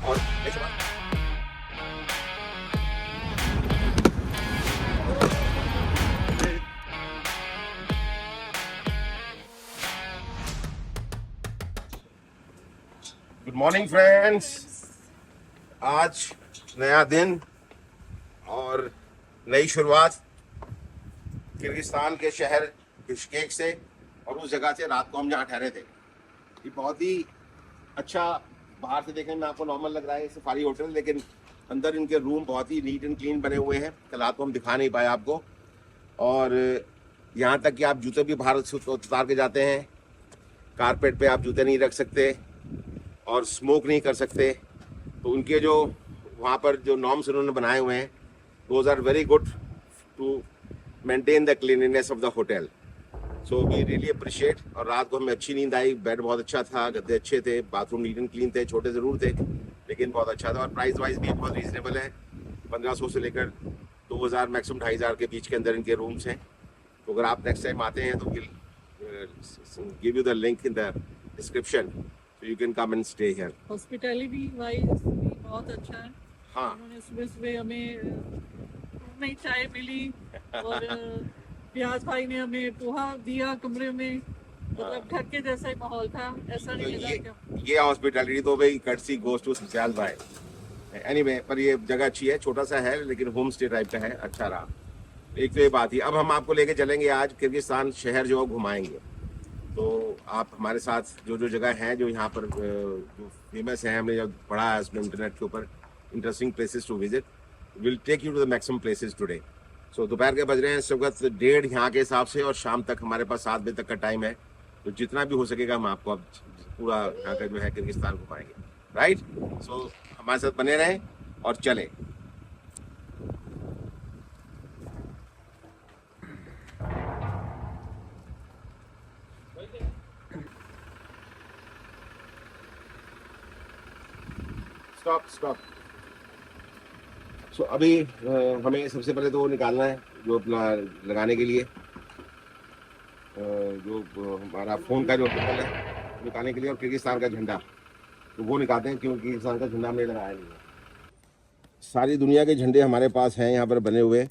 और good morning friends, आज नया दिन और नई शुरुआत किर्गिस्तान के शहर बिश्केक से। और उस जगह से रात को हम जहाँ ठहरे थे, ये बहुत ही अच्छा, बाहर से देखने में आपको नॉर्मल लग रहा है सफारी होटल, लेकिन अंदर इनके रूम बहुत ही नीट एंड क्लीन बने हुए हैं। कल रात को हम दिखा नहीं पाए आपको। और यहाँ तक कि आप जूते भी बाहर से उतार के जाते हैं, कारपेट पे आप जूते नहीं रख सकते और स्मोक नहीं कर सकते। तो उनके जो वहाँ पर जो नॉर्म्स उन्होंने बनाए हुए हैं, those are very good to maintain the cleanliness of the hotel. So we really appreciate. और रात को हमें अच्छी नींद आई, बेड बहुत अच्छा था, गद्दे अच्छे थे, बाथरूम नीट एंड क्लीन थे, छोटे ज़रूर थे लेकिन बहुत अच्छा था। और प्राइस वाइज भी बहुत रीजनेबल है, 1500 से लेकर 2000 मैक्सिमम 2500 के बीच के अंदर इनके रूम्स हैं। तो अगर आप नेक्स्ट टाइम आते हैं तो will give you the link in the description, so you can come and stay here. Hospitality wise भी बहुत अच्छा है। हाँ, उन्होंने सुबह सुबह हमें में चाय मिली और प्याज भाई ने हमें पोहा दिया कमरे में, मतलब घर के जैसा ही माहौल था, ऐसा तो नहीं लगा क्या। ये हॉस्पिटैलिटी तो भाई कर्सी गोज टू सियाल भाई। एनीवे, पर ये जगह अच्छी है, छोटा सा है लेकिन होम स्टे टाइप का है, अच्छा रहा। एक तो ये बात ही। अब हम आपको लेके चलेंगे, आज किर्गिस्तान शहर जो घुमाएंगे। तो आप हमारे साथ जो जो जगह हैं जो यहाँ पर जो फेमस हैं, हमने जब पढ़ा है उसमें इंटरनेट के ऊपर, interesting places to visit, will take you to the maximum places today. So दोपहर के बज रहे हैं इस वक्त 1:30 यहाँ के हिसाब से, और शाम तक हमारे पास 7 बजे तक का टाइम है। तो जितना भी हो सकेगा हम आपको अब पूरा यहाँ का जो है किर्गिस्तान घुमाएंगे। राइट, सो हमारे साथ बने रहें और चलें। Stop stop. सो अभी हमें सबसे पहले तो वो निकालना है जो अपना लगाने के लिए जो हमारा फ़ोन का जो होटल है निकालने के लिए, और किर्गिस्तान का झंडा, तो वो निकालते हैं क्योंकि किर्गिस्तान का झंडा हमने लगाया नहीं है। सारी दुनिया के झंडे हमारे पास हैं यहाँ पर बने हुए,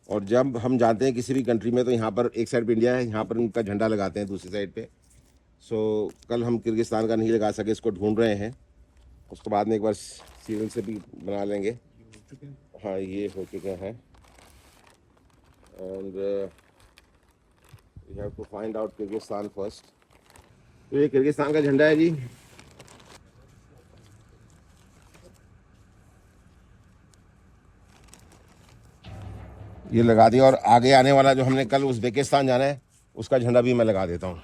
और जब हम जाते हैं किसी भी कंट्री में तो यहाँ पर एक साइड पे इंडिया है, यहाँ पर उनका झंडा लगाते हैं दूसरी साइड पे। सो कल हम किर्गिस्तान का नहीं लगा सके, इसको ढूंढ रहे हैं, उसके बाद में एक बार सीरियल से भी बना लेंगे। हाँ, ये हो चुका है। And we have to find out Kyrgyzstan first. तो ये किर्गिस्तान का झंडा है जी। ये लगा दिया, और आगे आने वाला जो हमने कल उज़्बेकिस्तान जाना है उसका झंडा भी मैं लगा देता हूँ।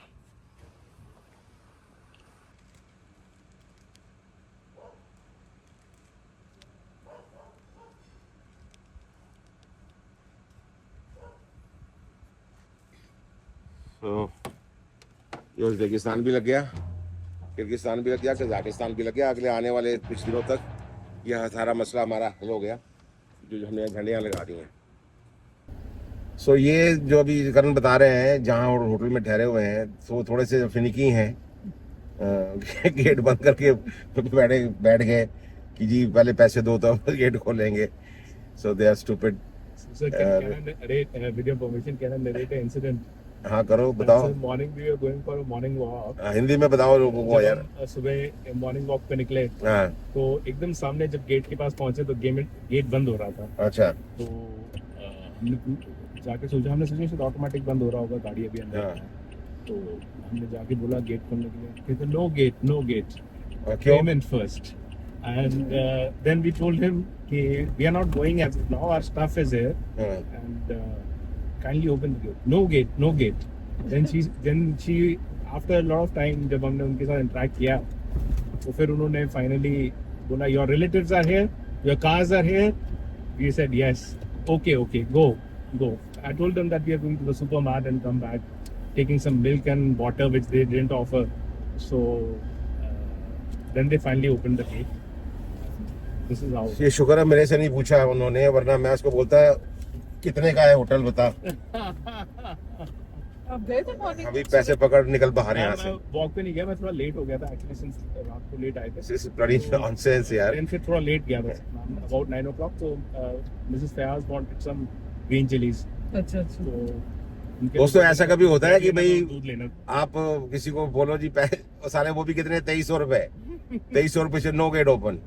तो ये उज़्बेकिस्तान भी लग गया, किर्गिस्तान भी लग गया, कजाकिस्तान भी लग गया। अगले आने वाले कुछ दिनों तक यह सारा मसला हमारा हल हो गया, जो हमने झंडियाँ लगा दी हैं। सो ये जो अभी करण बता रहे हैं जहाँ होटल में ठहरे हुए हैं, तो थोड़े से फिनिकी हैं। गेट बंद करके बैठ गए कि जी पहले पैसे दो तो गेट खोलेंगे। So they are stupid. video permission, can I narrate an incident? हाँ करो, बताओ। Morning we were going for a morning walk. Hindi में बताओ लोगों को यार। जब हम सुबह मॉर्निंग वॉक पे निकले हाँ, तो एकदम सामने जब गेट के पास पहुंचे तो गेट बंद हो रहा था। अच्छा। तो हमने जाके सोचा, शायद ऑटोमेटिक बंद हो रहा होगा, गाड़ी अभी अंदर हाँ। है। तो हमने जाके बोला गेट खोलने के लिए, कहते नो गेट, क्यों? Payment first. And then we told him कि we are not going as of now, our stuff is here हाँ, and kindly open the gate. No gate. Then she after a lot of time जब हमने उनके साथ interact किया, तो फिर उन्होंने finally बोला your relatives are here, your cars are here. We said yes. Okay, go. I told them that we are going to the supermarket and come back, taking some milk and water which they didn't offer. So then they finally opened the gate. This is how. ये शुक्र है मेरे से नहीं पूछा उन्होंने, वरना मैं उसको बोलता कितने का है होटल बता। आप गए थे मॉर्निंग? अभी पैसे पकड़ निकल बाहर यहाँ से. वॉक पे नहीं गया, मैं थोड़ा लेट हो गया था एक्चुअली, सिंस रात को लेट आए थे. This is bloody nonsense यार. Then फिर थोड़ा लेट गया बस, about 9 o'clock. तो Mrs Fayaz wanted some green chilies. अच्छा अच्छा। तो उनके दोस्तों ऐसा कभी होता है कि भाई दूध लेना. आप किसी को बोलो जी और साले वो भी कितने 2300 रुपए 2300 रुपए से नो गेट ओपन.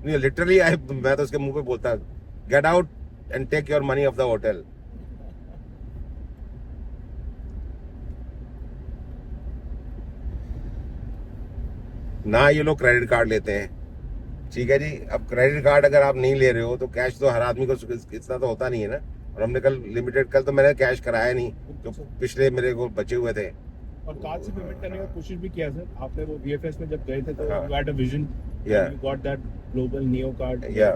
नहीं लिटरली मैं तो उसके मुंह पे बोलता get out and take your money off the hotel. ना ये लोग क्रेडिट कार्ड लेते हैं. ठीक है जी. अब क्रेडिट कार्ड अगर आप नहीं ले रहे हो तो कैश तो हर आदमी को इतना तो होता नहीं है ना. और हमने कल तो मैंने कैश कराया नहीं, तो पिछले मेरे को बचे हुए थे. और कार्ड से पेमेंट करने का कोशिश भी किया सर आपने. वो VFS में जब गए थे तो हाँ. you had a vision, Yeah. you got that global neo card, या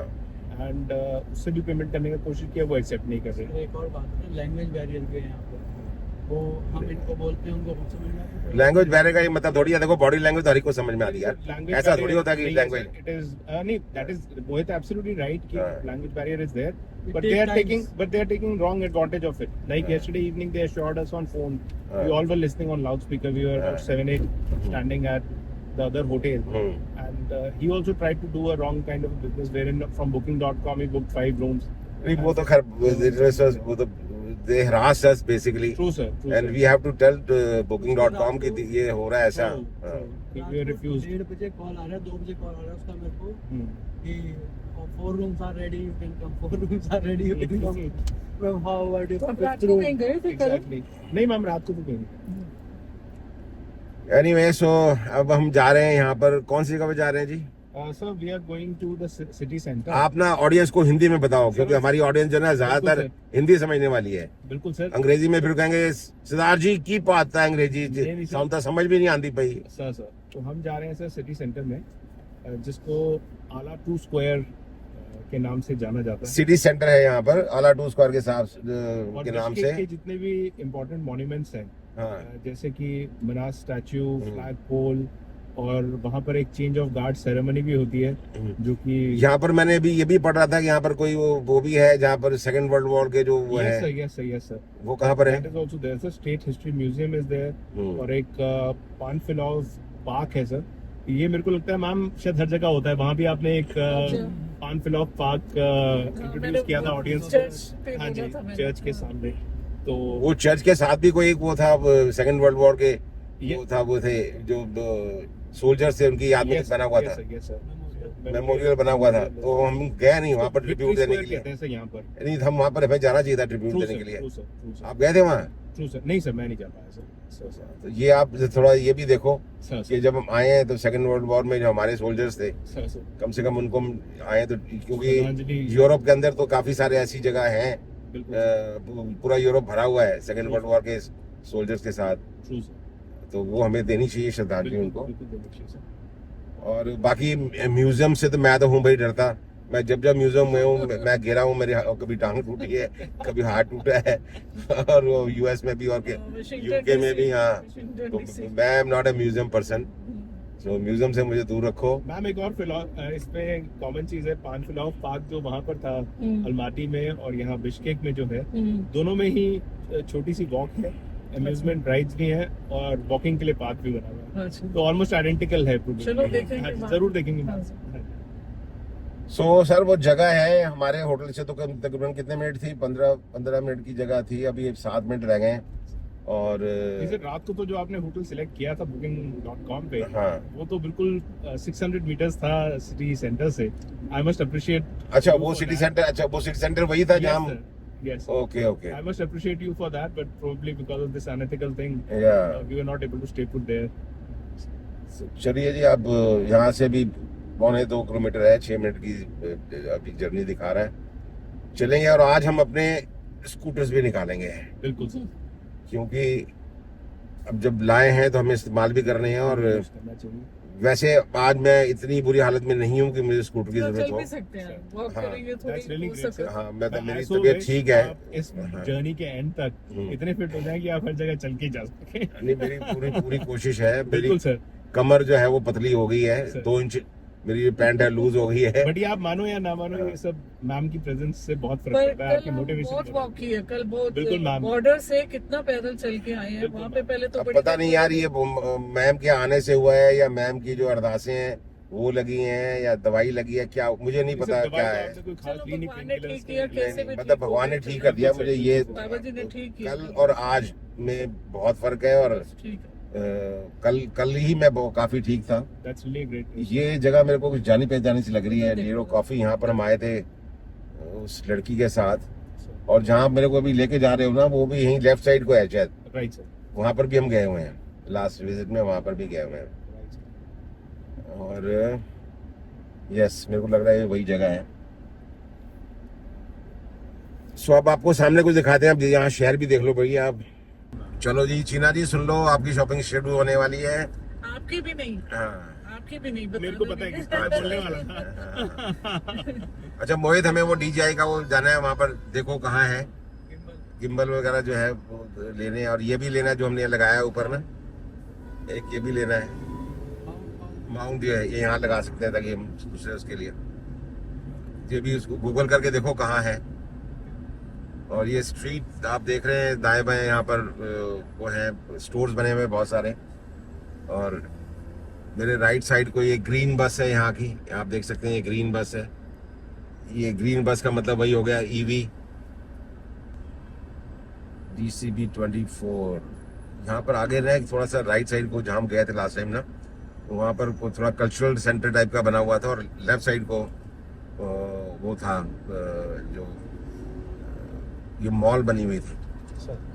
and उससे भी पेमेंट करने का कोशिश किया, वो एक्सेप्ट नहीं कर रहे. एक और बात है, लैंग्वेज बैरियर भी है यहाँ पर. वो हम इनको बोलते हैं, उनको समझ में आता है. लैंग्वेज बैरियर का ये मतलब थोड़ी है. देखो बॉडी लैंग्वेज हर एक को समझ में आती है यार. Language ऐसा barrier थोड़ी होता है कि नहीं है, लैंग्वेज. sir. It is नहीं, that is Mohit absolutely right कि हाँ. language barrier is there, It but takes time. they are taking wrong advantage of it. Like हाँ. yesterday evening they assured us on phone. हाँ. We all were listening on loudspeaker. We were हाँ. about 7-8 standing at the other hotel, and he also tried to do a wrong kind of business wherein from booking.com he booked 5 rooms. नहीं वो तो खैर वो तो they harass us basically True sir. True and sir. we have to tell booking.com कि ये हो रहा है ऐसा. True, हाँ. true. We were refused. 1:30 बजे कॉल आ रहा है, 2 बजे कॉल आ रहा है उसका मेरे को Hmm. कि 4 rooms are ready, you can come. 4 rooms are ready, you can come. From Howard, तो आप रात को कहीं गए थे कल? Exactly. नहीं मैम रात को तो कहीं नहीं. Anyway, so अब हम जा रहे हैं यहाँ पर. कौन सी जगह पे जा रहे हैं जी? Sir, we are going to the city center. आप ना ऑडियंस को हिंदी में बताओ क्योंकि हमारी ऑडियंस जो है ना ज्यादातर बिल्कुल हिंदी समझने वाली है. बिल्कुल सर. अंग्रेजी में फिर कहेंगे सिद्धार्थ जी की बात है अंग्रेजी नहीं, सर. समझता समझ भी नहीं आती भाई. सर तो हम जा रहे हैं सर सिटी सेंटर में, जिसको आला 2 स्क्वायर के नाम से जाना जाता है. सिटी सेंटर है यहाँ पर आला 2 स्क्वायर के साथ और के नाम बिश्केक से. के जितने भी इम्पोर्टेंट मॉन्यूमेंट्स हैं, हाँ. जैसे कि मनास स्टैचू, फ्लैग पोल, और वहाँ पर एक चेंज ऑफ गार्ड सेरेमनी भी होती है जो कि यहाँ पर मैंने अभी ये भी पढ़ रहा था कि यहाँ पर कोई वो भी है जहाँ पर सेकंड वर्ल्ड वॉर के जो वो है. Yes sir. वो कहाँ पर है? That is also there, sir. State History Museum is there. और एक पानफिलौज पार्क है सर. ये मेरे को लगता है मैम शायद हर जगह होता है. वहाँ भी आपने एक पानफिलौज पार्क इंट्रोड्यूस किया था ऑडियंस चर्च हाँ जी, चर्च के सामने. तो वो चर्च के साथ भी कोई एक वो था सेकंड वर्ल्ड वॉर के ये- वो थे जो सोल्जर्स थे उनकी याद में बना हुआ था. Yes sir. मेमोरियल बना हुआ था. तो हम गए नहीं वहाँ पर ट्रिब्यूट देने के लिए. कहते हैं सर यहाँ पर. नहीं हम वहाँ पर हमें जाना चाहिए था ट्रिब्यूट True देने sir, के लिए. true sir, true sir. आप गए थे वहाँ? True sir. नहीं सर मैं नहीं जा पाया सर. तो ये आप थोड़ा ये भी देखो सर कि जब हम आए हैं तो सेकंड वर्ल्ड वॉर में जो हमारे सोल्जर्स थे सर कम से कम उनको हम आए तो क्योंकि श्रद्धांजलि- यूरोप के अंदर तो काफी सारे ऐसी जगह हैं. बिल्कुल. पूरा यूरोप भरा हुआ है सेकंड वर्ल्ड वॉर के सोल्जर्स के साथ. True sir. तो वो हमें देनी चाहिए श्रद्धांजलि उनको. बिल्कुल देखिए सर. और बाकी म्यूजियम से तो मैं तो हूँ भाई डरता. मैं जब म्यूजियम में हूँ मैं गिरा हूँ. मेरी कभी टांग टूटी है, कभी हाथ टूटा है. और वो यूएस में भी और यूके में भी. हाँ तो मैं am not a museum person. तो म्यूजियम से मुझे दूर रखो. मैम एक और इसमें कॉमन चीज है. पानफिलौज पार्क जो वहाँ पर था अलमाटी में और यहाँ बिश्केक में जो है, दोनों में ही छोटी सी वॉक है, अम्यूजमेंट राइड्स भी है और वॉकिंग के लिए पार्क भी बना हुआ है. तो ऑलमोस्ट आइडेंटिकल है. चलो देखेंगे हाँ, वहाँ. जरूर देखेंगे. हाँ, सो सर वो जगह है हमारे होटल से तो तकरीबन कितने मिनट थी? 15 मिनट की जगह थी. अभी 7 मिनट रह गए. और जैसे रात को तो जो आपने होटल सिलेक्ट किया था booking.com पे, हाँ. वो तो बिल्कुल 600 मीटर्स था सिटी सेंटर से. I must appreciate. अच्छा वो सिटी सेंटर. अच्छा वो सिटी सेंटर वही था जहाँ हम. Yes. Okay okay. I must appreciate you for that, but probably because of this unethical thing, या we were not able to stay put there. चलिए जी. अब यहाँ से भी 1.25 किलोमीटर है. 6 मिनट की अभी जर्नी दिखा रहा है. चलेंगे और आज हम अपने स्कूटर्स भी निकालेंगे बिल्कुल सर. क्योंकि अब जब लाए हैं तो हमें इस्तेमाल भी करने हैं. और करना चाहिए. वैसे आज मैं इतनी बुरी हालत में नहीं हूँ कि मुझे स्कूटर की तो जरूरत चल हो. भी सकते हैं. वॉक हाँ. करेंगे That's थोड़ी really हो great, सके. sir. हाँ मैं तो मेरी I so तबीयत wish ठीक है. आप इस हाँ. जर्नी के एंड तक इतने फिट हो जाएं कि आप हर जगह चल के जा सकें. नहीं मेरी पूरी कोशिश है. मेरी बिल्कुल सर. कमर जो है वो पतली हो गई है. सर. 2 इंच मेरी जो पैंट है लूज हो गई है। बट ये आप मानो या ना मानो, ये सब मैम की प्रेजेंस से बहुत फर्क पर पड़ता है आपके कल हम मोटिवेशन बहुत वॉक किए, कल बहुत बिल्कुल मैम। बॉर्डर से कितना पैदल चल के आए हैं बिल्कुल वहाँ पे। पहले तो अब बड़ी पता नहीं यार ये मैम के आने से हुआ है या मैम की जो अरदासें हैं वो लगी हैं या दवाई लगी है, क्या मुझे नहीं पता क्या है। कोई खास चलो क्लिनिक भगवान ने ठीक किया, कैसे भी मतलब ठीक हो भगवान ने गए। ठीक कर दिया मुझे ये। बाबा जी ने ठीक किया। कल और आज में बहुत फर्क है और ठीक है। कल ही मैं काफी ठीक था। That's really great. ये जगह मेरे को कुछ जानी पहचानी सी लग रही है। नीरो कॉफी, यहाँ पर हम आए थे उस लड़की के साथ, और जहाँ मेरे को अभी लेके जा रहे हो ना वो भी यहीं लेफ्ट साइड को है शायद, राइट सर। वहां पर भी हम गए हुए हैं लास्ट विजिट में, वहां पर भी गए हुए हैं। और यस मेरे को लग रहा है वही जगह है। सो अब आपको सामने कुछ दिखाते हैं, अब यहाँ शहर भी देख लो भैया आप। चलो जी चीना जी सुन लो, आपकी शॉपिंग शुरू होने वाली है। आपकी भी नहीं, हाँ आपकी भी नहीं, मेरे को पता है किस तरह बोलने वाला था। अच्छा मोहित, हमें वो DJI का वो जाना है, वहाँ पर देखो कहाँ है गिम्बल वगैरह जो है वो लेने हैं, और ये भी लेना है जो हमने लगाया है ऊपर ना, एक ये भी लेना है माउंट, ये यहाँ लगा सकते हैं ताकि हम दूसरे उसके लिए, ये भी उसको गूगल करके देखो कहाँ है। और ये स्ट्रीट आप देख रहे हैं दाएं बाएं, यहाँ पर वो है स्टोर्स बने हुए बहुत सारे, और मेरे राइट साइड को ये ग्रीन बस है यहाँ की, आप देख सकते हैं ये ग्रीन बस है। ये ग्रीन बस का मतलब वही हो गया EV DCB 24। यहाँ पर आगे ना थोड़ा सा राइट साइड को जहाँ हम गए थे लास्ट टाइम ना, वहाँ पर थोड़ा कल्चरल सेंटर टाइप का बना हुआ था, और लेफ्ट साइड को वो था जो ये मॉल बनी हुई थी।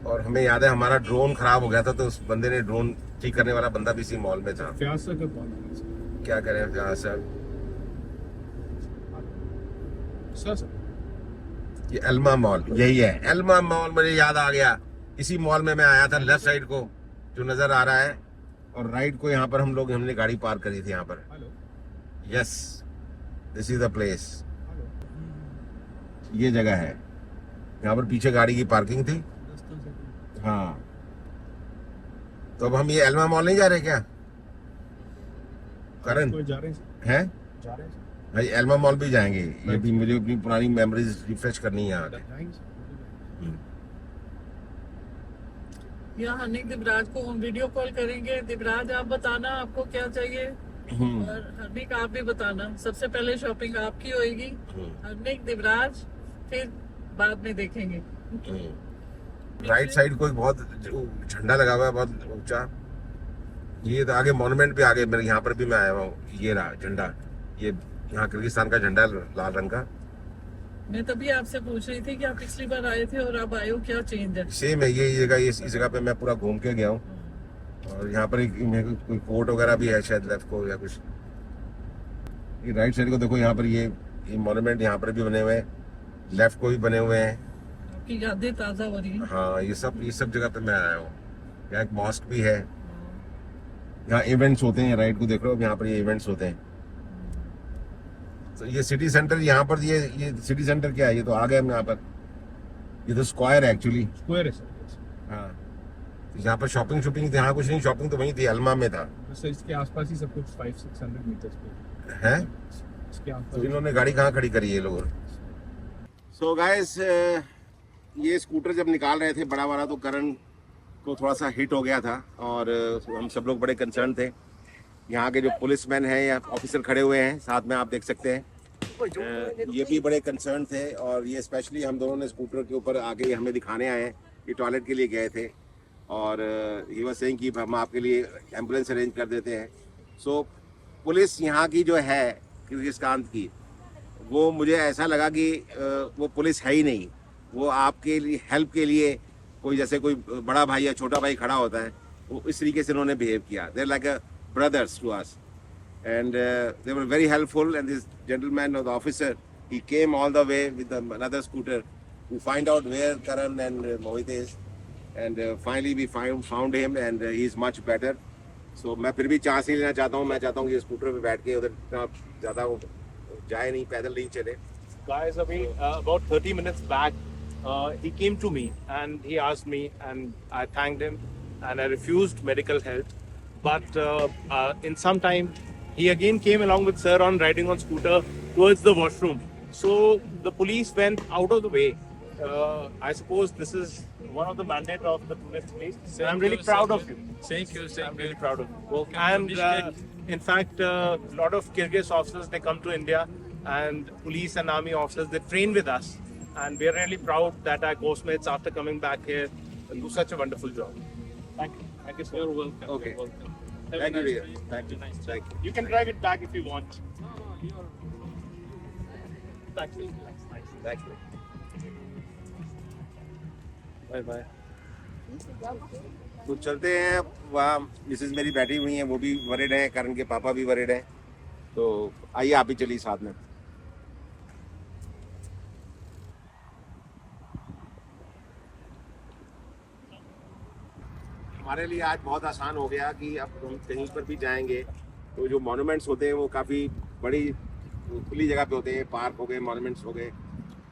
और हमें याद है हमारा ड्रोन खराब हो गया था, तो उस बंदे ने, ड्रोन ठीक करने वाला बंदा भी इसी मॉल में था। फ्याज सर का कॉल आ रहा है क्या करें जहाँ सर, सर। ये एल्मा मॉल यही है, एल्मा मॉल मुझे याद आ गया। इसी मॉल में मैं आया था, लेफ्ट साइड को जो नजर आ रहा है, और राइट को यहाँ पर हमने गाड़ी पार्क करी थी यहाँ पर। Hello yes this is the place, hello. ये जगह है। यहाँ पर पीछे गाड़ी की पार्किंग थी। हाँ तो अब हम ये एल्मा मॉल नहीं जा रहे क्या करण? कोई जा रहे हैं हैं जा रहे हैं भाई, एल्मा मॉल भी जाएंगे। ये भी मुझे अपनी पुरानी मेमोरीज रिफ्रेश करनी है यहाँ के। या हर्निक दिवराज को हम वीडियो कॉल करेंगे। दिवराज आप बताना आपको क्या चाहिए, और हर्निक आप भी बताना। सबसे पहले शॉपिंग आपकी होएगी, हर्निक दिवराज, फिर बाद में देखेंगे। राइट साइड को एक बहुत झंडा लगा हुआ है बहुत ऊंचा, ये तो आगे मॉन्यूमेंट भी आगे मेरे यहाँ पर भी मैं आया हुआ हूँ। ये रहा झंडा, ये यहाँ किर्गिस्तान का झंडा लाल रंग का। मैं तभी आपसे पूछ रही थी कि आप पिछली बार आए थे और अब आए हो, क्या चेंज है? सेम है ये जगह, इस जगह पे मैं पूरा घूम के गया हूँ। और यहाँ पर कोई कोर्ट वगैरह भी है शायद लेफ्ट को या कुछ। ये राइट साइड को देखो, यहाँ पर ये मॉन्यूमेंट यहाँ पर भी बने हुए हैं, लेफ्ट को भी बने हुए हैं। आपकी यादें ताजा हो रही हैं। हाँ ये सब जगह पे मैं आया हूँ। यहाँ एक मॉस्क भी है, यहाँ इवेंट्स होते हैं। राइट को देख रहे हो, यहाँ पर ये इवेंट्स होते हैं। तो ये सिटी सेंटर, यहाँ पर ये सिटी सेंटर क्या है, ये तो आ गए हम यहाँ पर। ये तो स्क्वायर है एक्चुअली। स्क्वायर है सर। हाँ तो यहाँ पर शॉपिंग थी, यहाँ कुछ नहीं, शॉपिंग तो वहीं थी, अल्मा में था। बस इसके आसपास ही सब कुछ 500-600 मीटर्स पे है। इसके आसपास। तो इन्होंने गाड़ी कहाँ खड़ी करी है लोगों ने। सो गाइस ये स्कूटर जब निकाल रहे थे बड़ा वाला, तो करण को थोड़ा सा हिट हो गया था, और हम सब लोग बड़े कंसर्न थे। यहाँ के जो पुलिसमैन हैं या ऑफिसर खड़े हुए हैं साथ में, आप देख सकते हैं, ये भी बड़े कंसर्न थे। और ये स्पेशली हम दोनों ने स्कूटर के ऊपर आके हमें दिखाने आए हैं, ये टॉयलेट के लिए गए थे, और ये वाज सेइंग कि हम आपके लिए एम्बुलेंस अरेंज कर देते हैं। सो पुलिस यहाँ की जो है किर्गिस्तान की, वो मुझे ऐसा लगा कि वो पुलिस है ही नहीं, वो आपके लिए हेल्प के लिए कोई, जैसे कोई बड़ा भाई या छोटा भाई खड़ा होता है, वो इस तरीके से उन्होंने बिहेव किया। They like a brothers to us, and they were very helpful. And this gentleman or the officer, he came all the way with another scooter to find out where Karan and Mohit is, and finally we found him, and he is much better. So मैं फिर भी chance नहीं लेना चाहता हूँ, मैं चाहता हूँ कि स्कूटर पे बैठ के उधर इतना ज़्यादा वो जाए नहीं, पैदल नहीं चले। Guys, about 30 minutes back, he came to me and he asked me, and I thanked him, and I refused medical help. But in some time, he again came along with sir on riding on scooter towards the washroom. So the police went out of the way. I suppose this is one of the mandate of the tourist place. I'm really proud of you. Thank you. I'm really proud of you. Welcome to And Bishkek. in fact, a lot of Kyrgyz officers, they come to India, and police and army officers, they train with us. And we are really proud that our coastmates, after coming back here, do such a wonderful job. Thank you. Thank you so You're much. welcome. Okay. You're welcome. Have Thank a you, nice dear. day. Thank you. Nice Thank you. You can drive it back if you want. Thank you. Thank you. Bye bye. तो चलते हैं वहाँ। Mrs मेरी बैठी हुई हैं, वो भी वरिड हैं, करण के पापा भी वरिड हैं। तो आइए आप भी चलिए साथ में। हमारे लिए आज बहुत आसान हो गया कि अब हम कहीं पर भी जाएंगे तो जो मॉन्यूमेंट्स होते हैं वो काफ़ी बड़ी खुली जगह पे होते हैं। पार्क हो गए, मॉन्यूमेंट्स हो गए,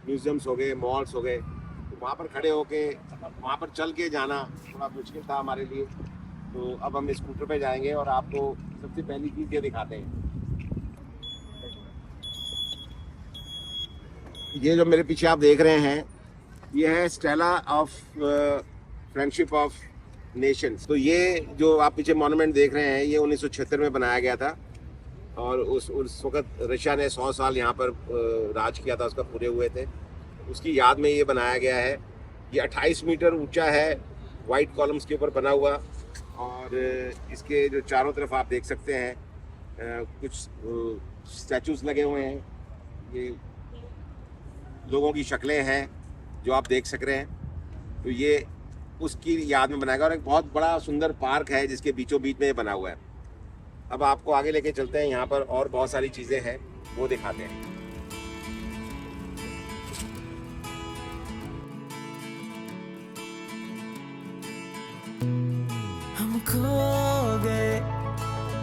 म्यूजियम्स हो गए, मॉल्स हो गए। तो वहाँ पर खड़े होके वहाँ पर चल के जाना थोड़ा मुश्किल था हमारे लिए। तो अब हम स्कूटर पे जाएंगे और आपको सबसे पहली चीज़ ये दिखाते हैं। ये जो मेरे पीछे आप देख रहे हैं, ये है Stella of friendship of Nations. तो ये जो आप पीछे मॉन्यूमेंट देख रहे हैं, ये 1976 में बनाया गया था और उस वक्त रशिया ने 100 साल यहाँ पर राज किया था, उसका पूरे हुए थे, उसकी याद में ये बनाया गया है। ये 28 मीटर ऊंचा है, वाइट कॉलम्स के ऊपर बना हुआ, और इसके जो चारों तरफ आप देख सकते हैं कुछ स्टैचूज लगे हुए हैं। ये लोगों की शक्लें हैं जो आप देख सक रहे हैं। तो ये उसकी याद में बनाया गया और एक बहुत बड़ा सुंदर पार्क है जिसके बीचों बीच में ये बना हुआ है। अब आपको आगे लेके चलते हैं, यहाँ पर और बहुत सारी चीज़ें हैं, वो दिखाते हैं। हम खो गए,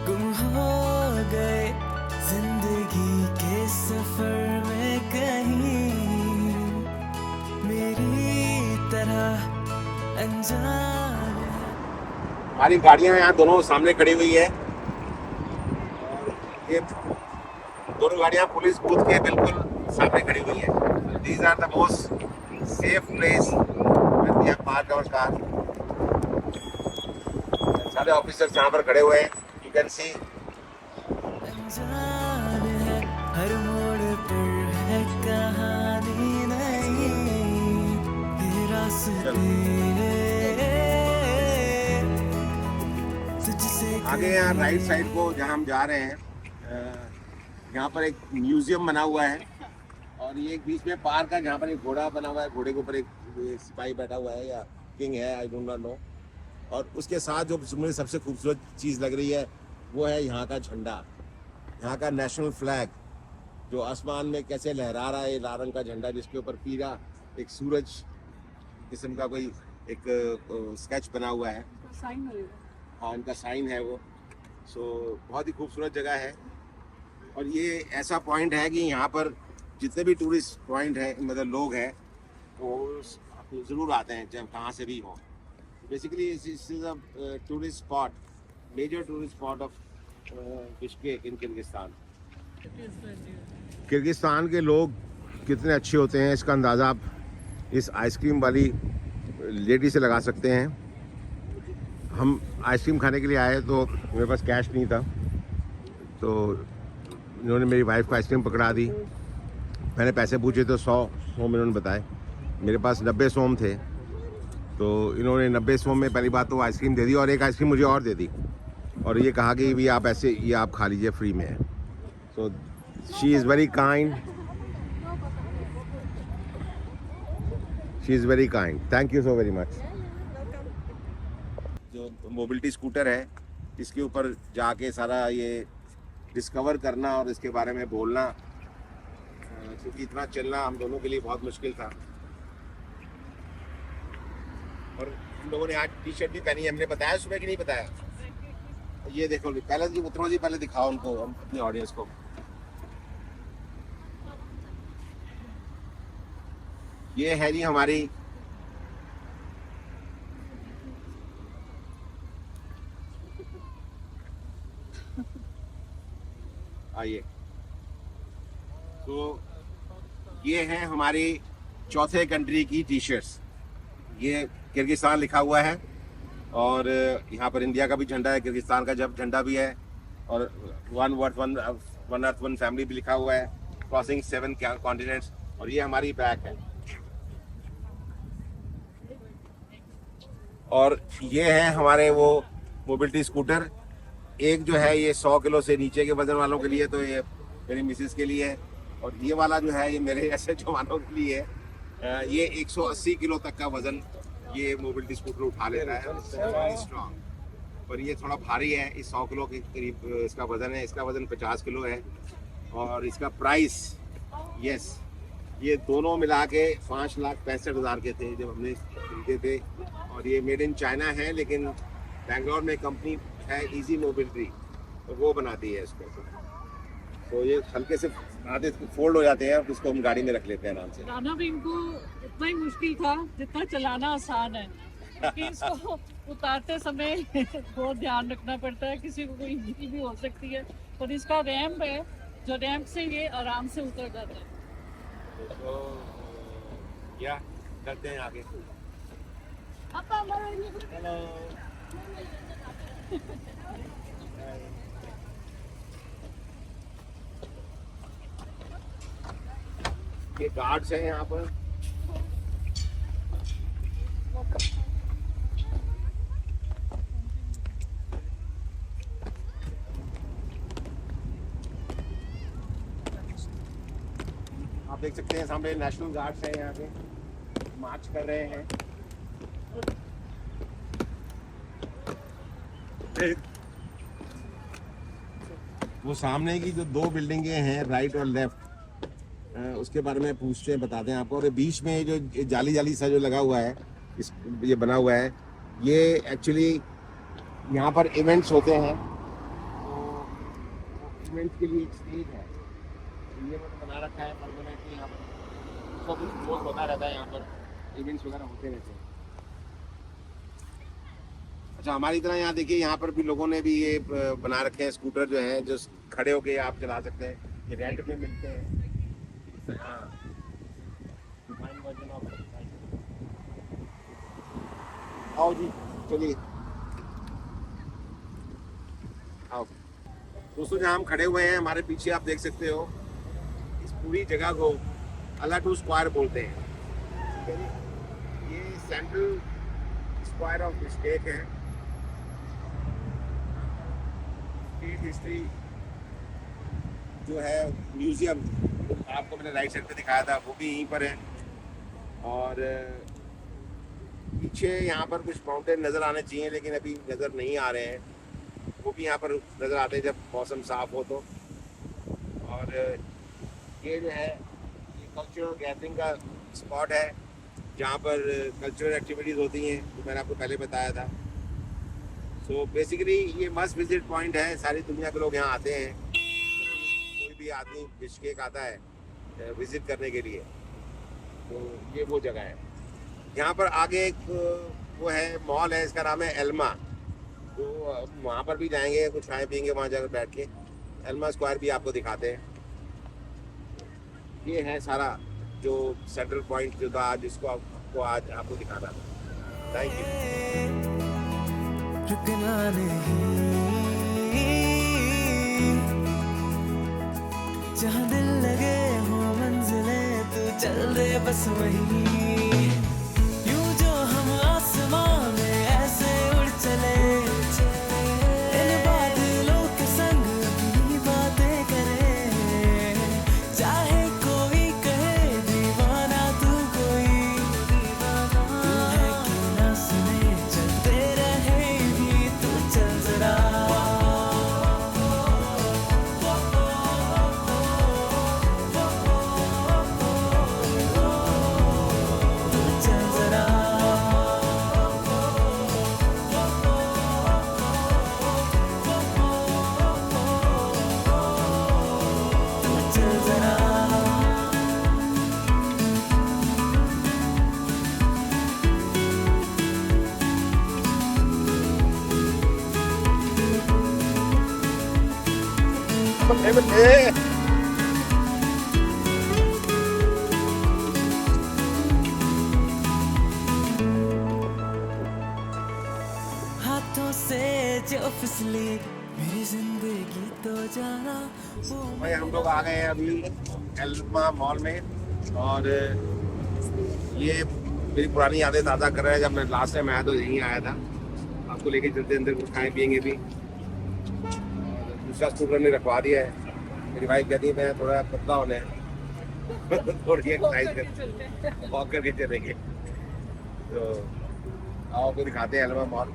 गुम हो गए जिंदगी के सफर में कहीं, मेरी तरह अनजान। हमारी गाड़ियाँ यहाँ दोनों सामने खड़ी हुई है। ये दोनों गाड़ियाँ पुलिस बूथ के बिल्कुल सामने खड़ी हुई है। These are the most safe place when we have parked our car. सारे ऑफिसर्स यहाँ पर खड़े हुए हैं, यू कैन सी। अनजान है हर मोड़ पर है कहानी नहीं, ये रास्ते तुझसे आगे यहाँ राइट साइड को जहाँ हम जा रहे हैं, यहाँ पर एक म्यूजियम बना हुआ है और ये एक बीच में पार्क है जहाँ पर एक घोड़ा बना हुआ है। घोड़े के ऊपर एक सिपाही बैठा हुआ है या किंग है, आई डोंट नो। और उसके साथ जो मुझे सबसे खूबसूरत चीज़ लग रही है वो है यहाँ का झंडा, यहाँ का नेशनल फ्लैग जो आसमान में कैसे लहरा रहा है। लाल रंग का झंडा जिसके ऊपर पीला एक सूरज किस्म का कोई एक स्केच बना हुआ है। हाँ, इनका साइन है वो। सो बहुत ही खूबसूरत जगह है और ये ऐसा पॉइंट है कि यहाँ पर जितने भी टूरिस्ट पॉइंट है, मतलब लोग हैं, वो ज़रूर आते हैं चाहे कहाँ से भी हो। Basically this is a tourist spot, major tourist spot of Bishkek in Kyrgyzstan. Kyrgyzstan के लोग कितने अच्छे होते हैं इसका अंदाज़ा आप इस आइसक्रीम वाली लेडी से लगा सकते हैं। हम आइसक्रीम खाने के लिए आए तो मेरे पास कैश नहीं था, तो इन्होंने मेरी वाइफ को आइसक्रीम पकड़ा दी। मैंने पैसे पूछे तो 100 सोम इन्होंने बताए, मेरे पास 90 सोम थे। तो इन्होंने 90 सोम में पहली बात तो आइसक्रीम दे दी और एक आइसक्रीम मुझे और दे दी और ये कहा कि भी आप ऐसे ये आप खा लीजिए, फ्री में है। So she is very kind, she is very kind, thank you so very much. जो मोबिलिटी स्कूटर है इसके ऊपर जाके सारा ये डिस्कवर करना और इसके बारे में बोलना, क्योंकि इतना चलना हम दोनों के लिए बहुत मुश्किल था। और हम लोगों ने आज टी शर्ट भी पहनी है। हमने बताया सुबह कि नहीं बताया? ये देखो, पहले जी उतरो जी, पहले दिखाओ उनको, हम अपनी ऑडियंस को। ये है जी हमारी आइए। तो ये हैं हमारी चौथे कंट्री की टी शर्ट्स। ये किर्गिस्तान लिखा हुआ है और यहाँ पर इंडिया का भी झंडा है, किर्गिस्तान का जब झंडा भी है और वन अर्थ वन फैमिली भी लिखा हुआ है, क्रॉसिंग 7 कॉन्टिनेंट्स। और ये हमारी बैग है और ये है हमारे वो मोबिलिटी स्कूटर। एक जो है ये 100 किलो से नीचे के वजन वालों के लिए, तो ये मेरी मिसेस के लिए है, और ये वाला जो है ये मेरे ऐसे जवानों के लिए है। ये 180 किलो तक का वजन ये मोबिलिटी स्कूटर उठा लेता है, स्ट्रॉन्ग। पर ये थोड़ा भारी है, इस 100 किलो के करीब इसका वजन है। इसका वजन 50 किलो है और इसका प्राइस ये दोनों मिला के 5,65,000 के थे जब हमने खरीदे थे। और ये मेड इन चाइना है, लेकिन बेंगलोर में कंपनी है इजी मोबिलिटी, तो वो बनाती है इसको। तो ये हल्के से आधे फोल्ड हो जाते हैं और इसको हम गाड़ी में रख लेते हैं आराम से। चलाना भी इनको उतना ही मुश्किल था जितना चलाना आसान है, क्योंकि इसको उतारते समय बहुत ध्यान रखना पड़ता है, किसी को कोई इंजरी भी हो सकती है। और इसका रैंप है, जो रैंप से ये आराम से उतर जाता है। तो क्या करते हैं आगे? ये गार्ड्स हैं यहाँ पर। आप देख सकते हैं सामने नेशनल गार्ड्स हैं, यहाँ पे मार्च कर रहे हैं। वो सामने की जो 2 बिल्डिंगें हैं राइट और लेफ्ट, उसके बारे में पूछते हैं, बताते हैं आपको। और बीच में जो जाली सा जो लगा हुआ है, ये बना हुआ है, ये एक्चुअली यहाँ पर इवेंट्स होते हैं। तो इवेंट्स के लिए एक स्टेज है, ये मैंने बना रखा है परमानेंटली। यहाँ पर सब कुछ बहुत होता रहता है, यहाँ पर इवेंट्स वगैरह होते रहते हैं। अच्छा, हमारी तरह यहाँ देखिए, यहाँ पर भी लोगों ने भी ये बना रखे हैं स्कूटर जो हैं, जो खड़े होके आप चला सकते हैं। ये रेंट पे मिलते हैं। आओ जी, चलिए आओ। दोस्तों, जहाँ हम खड़े हुए हैं, हमारे पीछे आप देख सकते हो, इस पूरी जगह को अलाटू स्क्वायर बोलते हैं। ये सेंट्रल स्क्वायर ऑफ बिश्केक है। हिस्ट्री जो है म्यूजियम आपको मैंने राइट साइड पे दिखाया था, वो भी यहीं पर है। और पीछे यहाँ पर कुछ माउंटेन नज़र आने चाहिए, लेकिन अभी नज़र नहीं आ रहे हैं। वो भी यहाँ पर नज़र आते हैं जब मौसम साफ हो तो। और ये जो है, ये कल्चरल गैदरिंग का स्पॉट है, जहाँ पर कल्चरल एक्टिविटीज़ होती हैं, जो मैंने आपको पहले बताया था। सो बेसिकली ये मस्ट विजिट पॉइंट है, सारी दुनिया के लोग यहाँ आते हैं। कोई भी आदमी बिश्केक आता है विजिट करने के लिए, तो ये वो जगह है। यहाँ पर आगे एक वो है, मॉल है, इसका नाम है एल्मा। तो वहाँ पर भी जाएंगे, कुछ खाएँ पियेंगे वहाँ जाकर बैठ के। एल्मा स्क्वायर भी आपको दिखाते हैं। ये है सारा जो सेंट्रल पॉइंट जो था, जिसको आपको आज आपको दिखाना था। Thank you. रुकना नहीं, जहाँ दिल लगे हो मंजिलें, तू चल दे बस वहीं। यूं जो हम आसमां में ऐसे उड़ चले, इन बादलों के संग अपनी बातें करें। चाहे कोई कहे दीवाना तू, कोई तू है कि ना सुने, चलते रहे भी तू चल जरा। बल्ले हाथों से जो फिसली मेरी जिंदगी तो जाना वो भाई हम लोग आ गए हैं अभी एल्मा मॉल में और ये मेरी पुरानी यादें ताज़ा कर रहा है। जब मैं लास्ट टाइम आया तो यहीं आया था। आपको लेके चलते अंदर कुछ खाएं पियेंगे भी। दूसरा स्कूटर ने रखवा दिया है। मेरी वाइफ कहती है मैं थोड़ा पतला होना है थोड़ी एक्सरसाइज कर वॉक करके चलेंगे। तो आओ को दिखाते हैं एल्मा मॉल।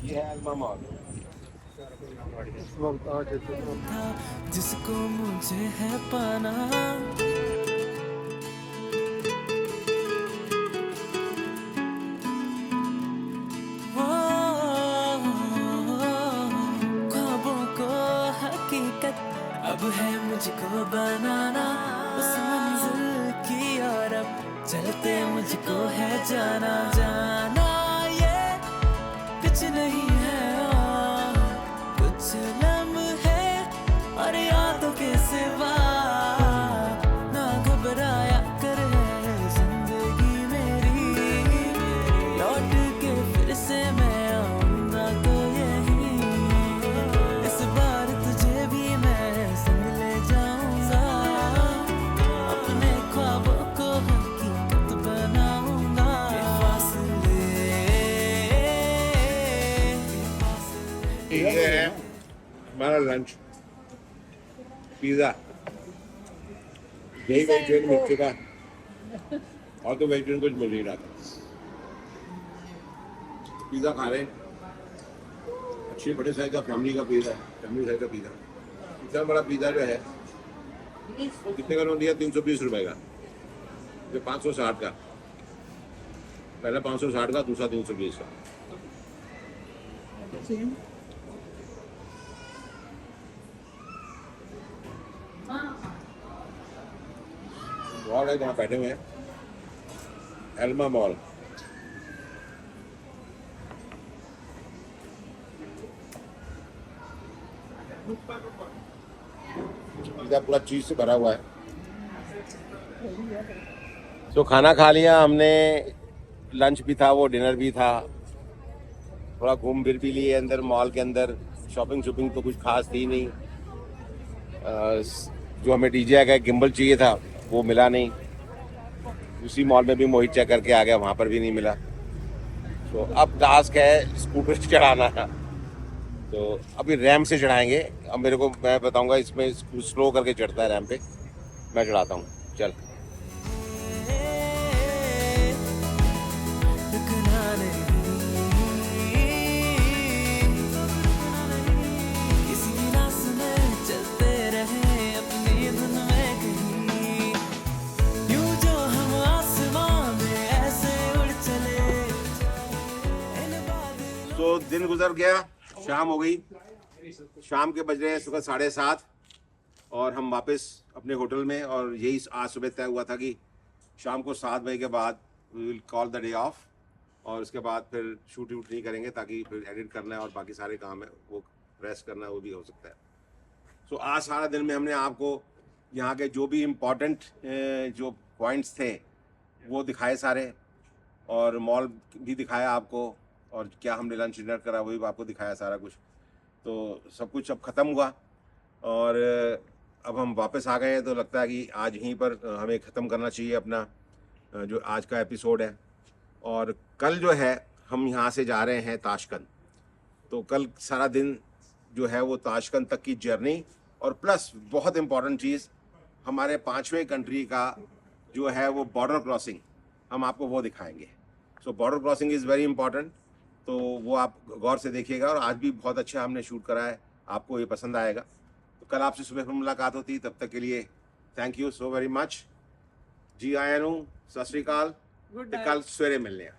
ये है एल्मा मॉल। था जिसको मुझे है पाना ओ, ख्वाबों को हकीकत अब है मुझको बनाना उस मंजिल की ओर अब चलते मुझको है जाना जाना ये कुछ नहीं है और कुछ लम्हे और यादों के सिवा ना घबराया कर है जिंदगी मेरी लौट के फिर से मैं आऊंगा तो यही इस बार तुझे भी मैं संग ले जाऊंगा अपने ख्वाबों को हकीकत बनाऊंगा ये है हमारा लंच। पिज़्ज़ा यही वेजिटेरियन मिल चुका और तो वेजिटेरियन कुछ मिल नहीं रहा था। पिज़्ज़ा खा रहे अच्छे बड़े साइज का फैमिली का पिज़्ज़ा है। फैमिली साइज का पिज़्ज़ा इतना बड़ा पिज़्ज़ा जो है कितने का उन्होंने दिया 320 रुपए का। जो 560 का पहला 560 का दूसरा 320 का। मॉल है जहाँ बैठे हुए हैं एल्मा मॉल। पिज़्ज़ा पूरा चीज से भरा हुआ है। तो खाना खा लिया हमने, लंच भी था वो डिनर भी था। थोड़ा घूम फिर भी लिए अंदर मॉल के अंदर। शॉपिंग तो कुछ खास थी नहीं। जो हमें डीजे का गिम्बल चाहिए था वो मिला नहीं। उसी मॉल में भी मोहित चेक करके आ गया, वहाँ पर भी नहीं मिला। तो अब टास्क है स्कूटर चढ़ाना। तो अभी रैम्प से चढ़ाएंगे। अब मेरे को मैं बताऊंगा इसमें स्लो करके चढ़ता है रैम्प पे, मैं चढ़ाता हूँ। चल तो दिन गुजर गया, शाम हो गई। शाम के बज रहे हैं सुबह 7:30 और हम वापस अपने होटल में। और यही आज सुबह तय हुआ था कि शाम को 7 बजे के बाद we will call the day off और उसके बाद फिर शूट नहीं करेंगे, ताकि फिर एडिट करना है और बाकी सारे काम है वो प्रेस करना है, वो भी हो सकता है। तो आज सारा दिन में हमने आपको यहाँ के जो भी इम्पोर्टेंट जो पॉइंट्स थे वो दिखाए सारे, और मॉल भी दिखाया आपको, और क्या हमने लंच डिनर करा वो भी आपको दिखाया सारा कुछ। तो सब कुछ अब ख़त्म हुआ और अब हम वापस आ गए हैं। तो लगता है कि आज यहीं पर हमें ख़त्म करना चाहिए अपना जो आज का एपिसोड है। और कल जो है हम यहाँ से जा रहे हैं ताशकंद। तो कल सारा दिन जो है वो ताशकंद तक की जर्नी, और प्लस बहुत इम्पॉर्टेंट चीज़ हमारे 5वें कंट्री का जो है वो बॉर्डर क्रॉसिंग, हम आपको वो दिखाएंगे। So border crossing is very important, तो वो आप गौर से देखिएगा। और आज भी बहुत अच्छा हमने शूट करा है, आपको ये पसंद आएगा। तो कल आपसे सुबह फिर मुलाकात होती, तब तक के लिए thank you so very much जी। आया नू सत श्री अकाल, गुड कल सवेरे मिलने हैं।